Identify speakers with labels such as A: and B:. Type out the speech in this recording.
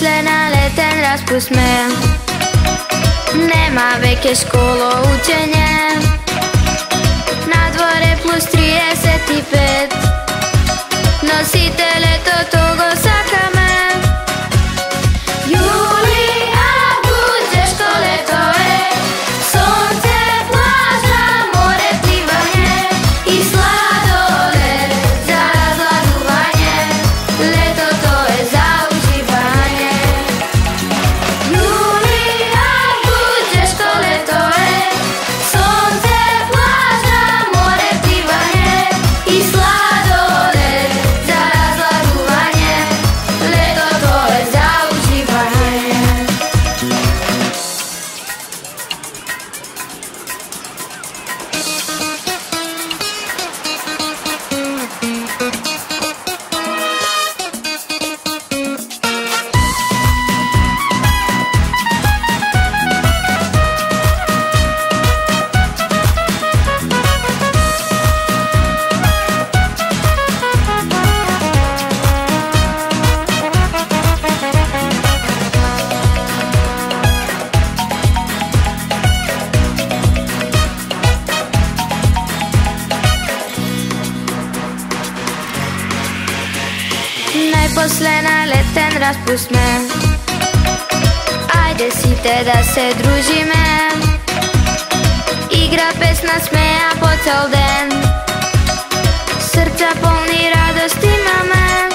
A: Posle na leten raspust me, nema veke školo učenje, na dvore plus 35, nosite leto togo saka me. Juli, avgust, teško leto je, sonce, plaža, more, plivanje i sladoled za razladuvanje, leto to je za uživanje. Juli, avgust, teško leto je, sonce, plaža, more, plivanje i sladoled za razladuvanje, leto to je za uživanje. Najposle na leten raspust me, ajde site da se družime, igra, pesna, smeja po cel den, srca polni radosti máme.